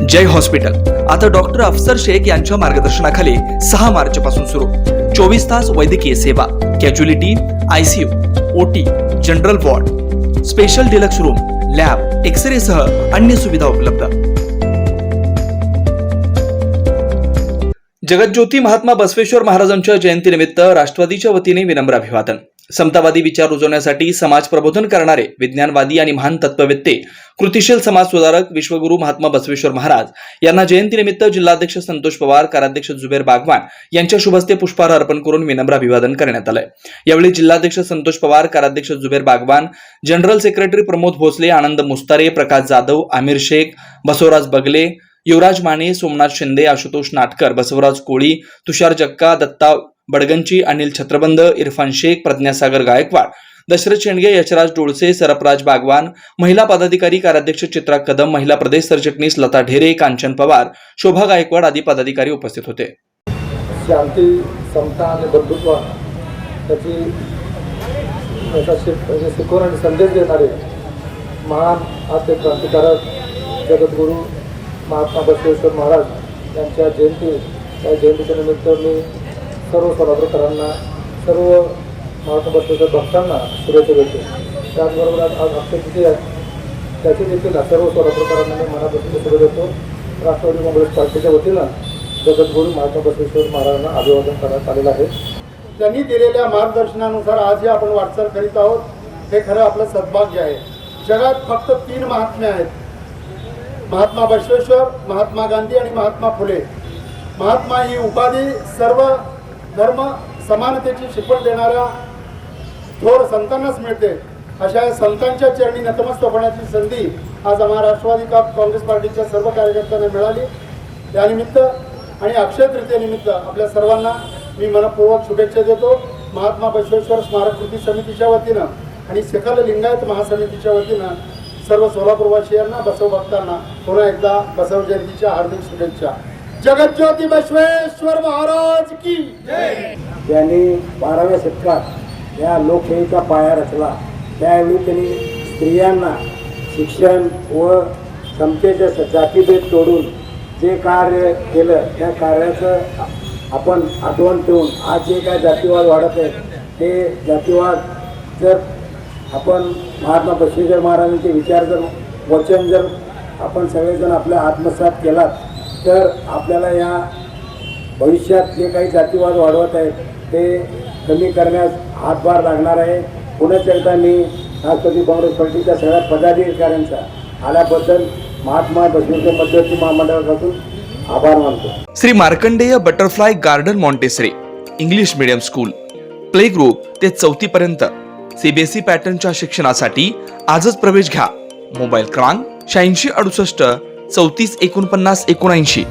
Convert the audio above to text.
जय hospital आता doctor अफसर शेख यांच्या मार्गदर्शनाखाली 6 मार्च पासून सुरू 24 तास वैद्यकीय सेवा, casualty, ICU, OT, general ward, special deluxe room, lab, x ray सह अन्य सुविधा उपलब्ध। जगज्योती महात्मा बसवेश्वर महाराजांच्या जयंतीनिमित्त राष्ट्रवादीच्या वतीने विनम्र अभिवादन। समतावादी विचार रुजवण्यासाठी समाज प्रबोधन करणारे विज्ञानवादी आणि महान तत्ववेत्ते, कृतिशील समाज सुधारक विश्वगुरु महात्मा बसवेश्वर महाराज यांना जयंतीनिमित्त जिल्हाध्यक्ष संतोष पवार, कार्याध्यक्ष जुबेर बागवान यांच्या शुभ हस्ते पुष्पहार अर्पण करून विनम्र अभिवादन करण्यात आले। यावेळी जिल्हाध्यक्ष संतोष पवार, कार्याध्यक्ष जुबेर बागवान, जनरल सेक्रेटरी प्रमोद भोसले, आनंद मुस्तारे, प्रकाश जाधव, आमिर शेख, बसवराज बगले, युवराज माने, सोमनाथ शिंदे, आशुतोष नाटकर, बसवराज कोळी, तुषार जक्का, दत्ता बडगंची, अनिल छत्रबंद, इरफान शेख, प्रज्ञासागर गायकवाड, दशरथ शेंडगे, यशराज डोळसे, सरपराज बागवान, महिला पदाधिकारी कार्याध्यक्ष चित्रा कदम, महिला प्रदेश सरचिटणीस लता ढेरे, कांचन पवार, शोभा गायकवाड आदी पदाधिकारी उपस्थित होते। शांती, समता आणि बंधुत्व याची शिकवण आणि संदेश देणारे महान आद्य क्रांतिकारक जगद्गुरू महात्मा बसवेश्वर महाराज यांच्या जयंतीच्या निमित्त मी सर्व सोलापूरकरांना, सर्व महात्मा बसवेश्वर भक्तांना शुभेच्छा देतो। त्याचबरोबर आज अक्षयतृतीय आहे, त्याची देखील सर्व सोलापूरकरांना मी मनापासून शुभेच्छा देतो। राष्ट्रवादी काँग्रेस पार्टीच्या वतीनं जगद्गुरू महात्मा बसवेश्वर महाराजांना अभिवादन करण्यात आलेलं आहे। त्यांनी दिलेल्या मार्गदर्शनानुसार आजही आपण वाटचाल करीत आहोत, हे खरं आपलं सद्भाग्य आहे। जगात फक्त 3 महात्मे आहेत, महात्मा बसवेश्वर, महात्मा गांधी आणि महात्मा फुले। महात्मा ही उपाधी सर्व धर्म समानतेची शिकवण देणाऱ्या थोर संतांनाच मिळते। अशा संतांच्या चरणी नतमस्तक होण्याची संधी आज आम्हा राष्ट्रवादी काँग्रेस पार्टीच्या सर्व कार्यकर्त्यांना मिळाली। त्यानिमित्त आणि अक्षय तृतीयेनिमित्त आपल्या सर्वांना मी मनपूर्वक शुभेच्छा देतो। महात्मा बसवेश्वर स्मारक कृती समितीच्या वतीनं आणि सकल लिंगायत महासमितीच्या वतीनं सर्व सोलापूरवासियांना, बसव भक्तांना पुन्हा एकदा बसव जयंतीच्या हार्दिक शुभेच्छा। जगज्योती बसवेश्वर महाराज की जय। त्यांनी 12व्या शतकात या लोकशाहीचा पाया रचला। त्यावेळी त्यांनी स्त्रियांना शिक्षण व समतेचे जातीभेद तोडून जे कार्य केलं, त्या कार्याचं आपण आठवण ठेवून आज जे काय जातीवाद वाढत आहे, ते जातीवाद जर आपण महात्मा बसवेश्वर महाराजांचे विचार वचन जर आपण सगळेजण आपल्या आत्मसात केलात, तर आपल्याला या भविष्यात जे काही जातीवाद वाढवत आहेत ते कमी करण्यास हातभार लागणार आहे। पुन्हा एकदा मी राष्ट्रवादी काँग्रेस पार्टीच्या सगळ्या पदाधिकाऱ्यांचा आल्याबद्दल महात्मा बसवेश्वर मध्यवर्ती महामंडळाकडून आभार मानतो। Shri Markandeya butterfly garden Montessori English medium school, play group ते 4थी पर्यंत सीबीएसई पॅटर्नच्या शिक्षणासाठी आजच प्रवेश घ्या। मोबाईल क्रमांक 8668 34 49 79।